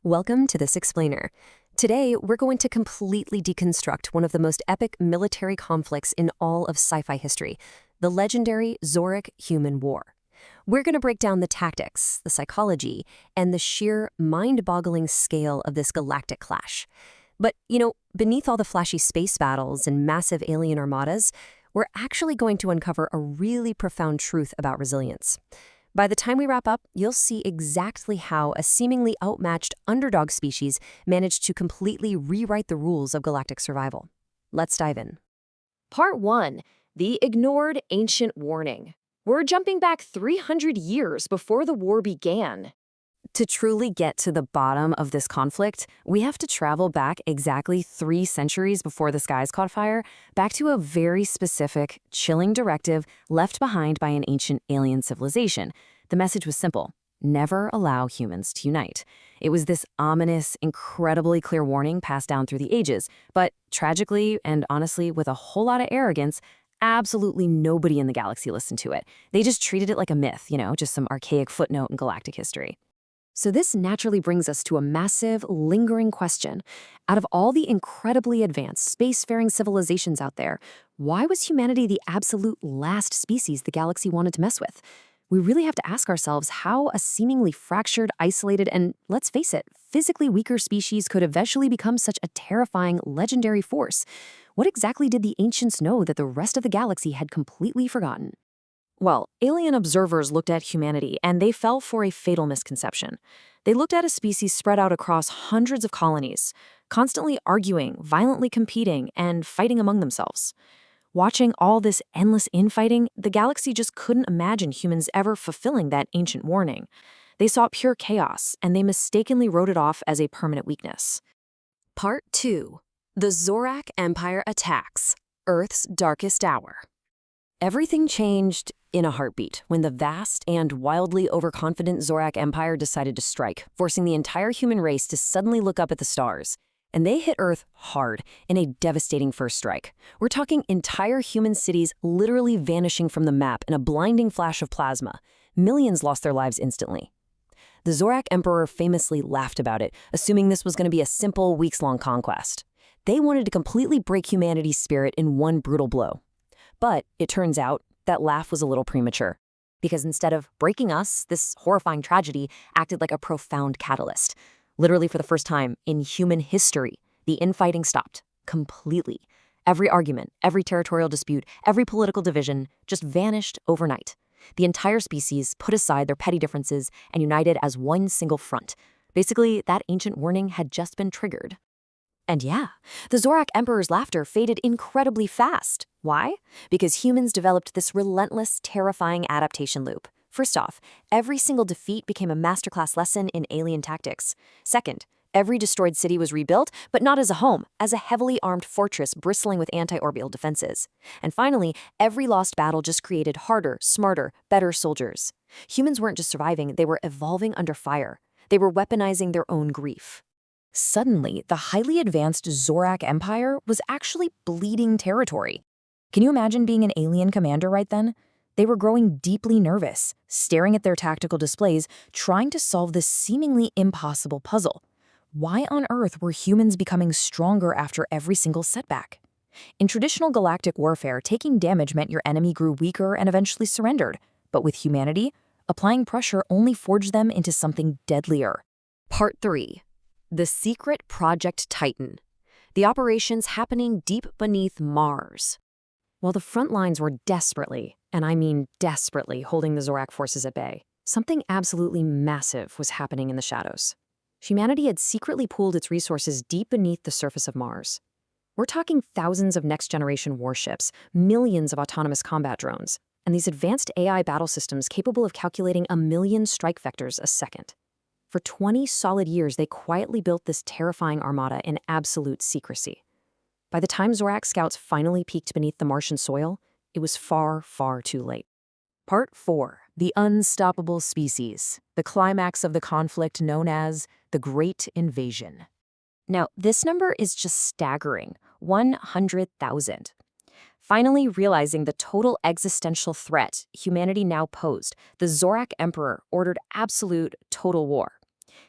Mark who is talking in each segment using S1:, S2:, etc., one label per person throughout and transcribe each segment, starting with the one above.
S1: Welcome to This Explainer. Today, we're going to completely deconstruct one of the most epic military conflicts in all of sci-fi history, the legendary Zorak-Human War. We're going to break down the tactics, the psychology, and the sheer mind-boggling scale of this galactic clash. But, beneath all the flashy space battles and massive alien armadas, we're actually going to uncover a really profound truth about resilience. By the time we wrap up, you'll see exactly how a seemingly outmatched underdog species managed to completely rewrite the rules of galactic survival. Let's dive in.
S2: Part 1. The Ignored Ancient Warning. We're jumping back 300 years before the war began.
S3: To truly get to the bottom of this conflict, we have to travel back exactly 3 centuries before the skies caught fire, back to a very specific, chilling directive left behind by an ancient alien civilization. The message was simple: never allow humans to unite. It was this ominous, incredibly clear warning passed down through the ages, but tragically and honestly with a whole lot of arrogance, absolutely nobody in the galaxy listened to it. They just treated it like a myth, just some archaic footnote in galactic history.
S1: So this naturally brings us to a massive, lingering question. Out of all the incredibly advanced spacefaring civilizations out there, why was humanity the absolute last species the galaxy wanted to mess with? We really have to ask ourselves how a seemingly fractured, isolated, and, let's face it, physically weaker species could eventually become such a terrifying, legendary force. What exactly did the ancients know that the rest of the galaxy had completely forgotten?
S2: Well, alien observers looked at humanity, and they fell for a fatal misconception. They looked at a species spread out across hundreds of colonies, constantly arguing, violently competing, and fighting among themselves. Watching all this endless infighting, the galaxy just couldn't imagine humans ever fulfilling that ancient warning. They saw pure chaos, and they mistakenly wrote it off as a permanent weakness.
S1: Part 2. The Zorak Empire attacks, Earth's darkest hour. Everything changed in a heartbeat when the vast and wildly overconfident Zorak Empire decided to strike, forcing the entire human race to suddenly look up at the stars. And they hit Earth hard in a devastating first strike. We're talking entire human cities literally vanishing from the map in a blinding flash of plasma. Millions lost their lives instantly. The Zorak Emperor famously laughed about it, assuming this was going to be a simple, weeks-long conquest. They wanted to completely break humanity's spirit in one brutal blow. But it turns out that laugh was a little premature, because instead of breaking us, this horrifying tragedy acted like a profound catalyst. Literally for the first time in human history, the infighting stopped completely. Every argument, every territorial dispute, every political division just vanished overnight. The entire species put aside their petty differences and united as one single front. Basically, that ancient warning had just been triggered. And yeah, the Zorak Emperor's laughter faded incredibly fast. Why? Because humans developed this relentless, terrifying adaptation loop. First off, every single defeat became a masterclass lesson in alien tactics. Second, every destroyed city was rebuilt, but not as a home, as a heavily armed fortress bristling with anti-orbital defenses. And finally, every lost battle just created harder, smarter, better soldiers. Humans weren't just surviving, they were evolving under fire. They were weaponizing their own grief. Suddenly, the highly advanced Zorak Empire was actually bleeding territory. Can you imagine being an alien commander right then? They were growing deeply nervous, staring at their tactical displays, trying to solve this seemingly impossible puzzle. Why on earth were humans becoming stronger after every single setback? In traditional galactic warfare, taking damage meant your enemy grew weaker and eventually surrendered. But with humanity, applying pressure only forged them into something deadlier. Part 3. The Secret Project Titan. The operations happening deep beneath Mars. While the front lines were desperately, and I mean desperately, holding the Zorak forces at bay, something absolutely massive was happening in the shadows. Humanity had secretly pooled its resources deep beneath the surface of Mars. We're talking thousands of next-generation warships, millions of autonomous combat drones, and these advanced AI battle systems capable of calculating 1 million strike vectors a second. For 20 solid years, they quietly built this terrifying armada in absolute secrecy. By the time Zorak scouts finally peeked beneath the Martian soil, it was far, far too late. Part 4. The Unstoppable Species. The climax of the conflict known as the Great Invasion. Now, this number is just staggering. 100,000. Finally realizing the total existential threat humanity now posed, the Zorak Emperor ordered absolute total war.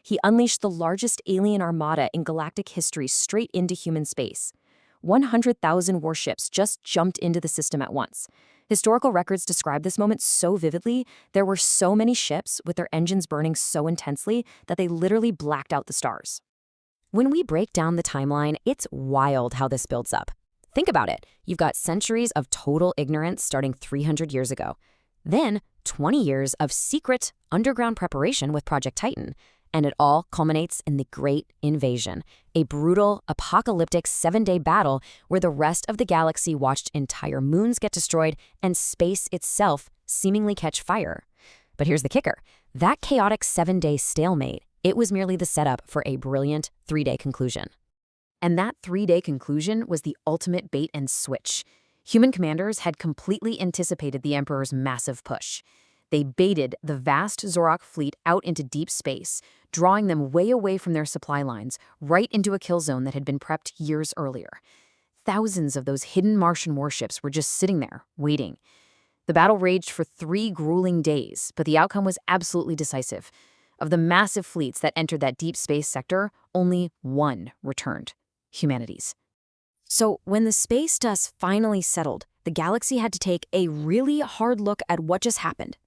S2: He unleashed the largest alien armada in galactic history straight into human space. 100,000 warships just jumped into the system at once. Historical records describe this moment so vividly. There were so many ships with their engines burning so intensely that they literally blacked out the stars.
S1: When we break down the timeline, it's wild how this builds up. Think about it. You've got centuries of total ignorance starting 300 years ago. Then 20 years of secret underground preparation with Project Titan. And it all culminates in the Great Invasion, a brutal, apocalyptic 7-day battle where the rest of the galaxy watched entire moons get destroyed and space itself seemingly catch fire. But here's the kicker. That chaotic 7-day stalemate, it was merely the setup for a brilliant 3-day conclusion. And that 3-day conclusion was the ultimate bait and switch. Human commanders had completely anticipated the Emperor's massive push. They baited the vast Zorak fleet out into deep space, drawing them way away from their supply lines, right into a kill zone that had been prepped years earlier. Thousands of those hidden Martian warships were just sitting there, waiting. The battle raged for 3 grueling days, but the outcome was absolutely decisive. Of the massive fleets that entered that deep space sector, only one returned: humanity's. So when the space dust finally settled, the galaxy had to take a really hard look at what just happened.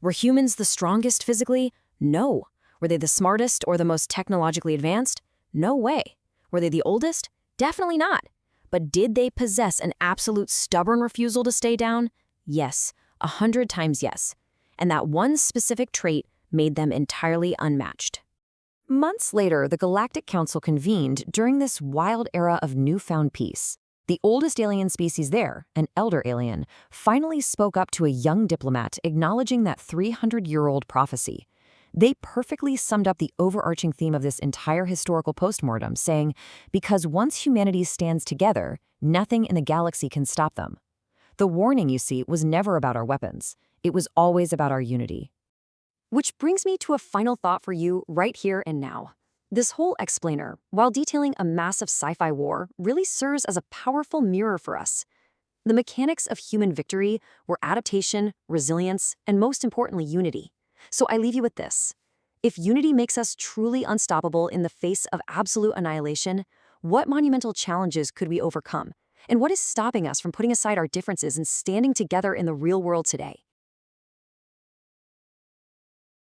S1: Were humans the strongest physically? No. Were they the smartest or the most technologically advanced? No way. Were they the oldest? Definitely not. But did they possess an absolute stubborn refusal to stay down? Yes, 100 times yes. And that one specific trait made them entirely unmatched. Months later, the Galactic Council convened during this wild era of newfound peace. The oldest alien species there, an elder alien, finally spoke up to a young diplomat acknowledging that 300-year-old prophecy. They perfectly summed up the overarching theme of this entire historical postmortem, saying, because once humanity stands together, nothing in the galaxy can stop them. The warning, you see, was never about our weapons. It was always about our unity. Which brings me to a final thought for you right here and now. This whole explainer, while detailing a massive sci-fi war, really serves as a powerful mirror for us. The mechanics of human victory were adaptation, resilience, and most importantly, unity. So I leave you with this. If unity makes us truly unstoppable in the face of absolute annihilation, what monumental challenges could we overcome? And what is stopping us from putting aside our differences and standing together in the real world today?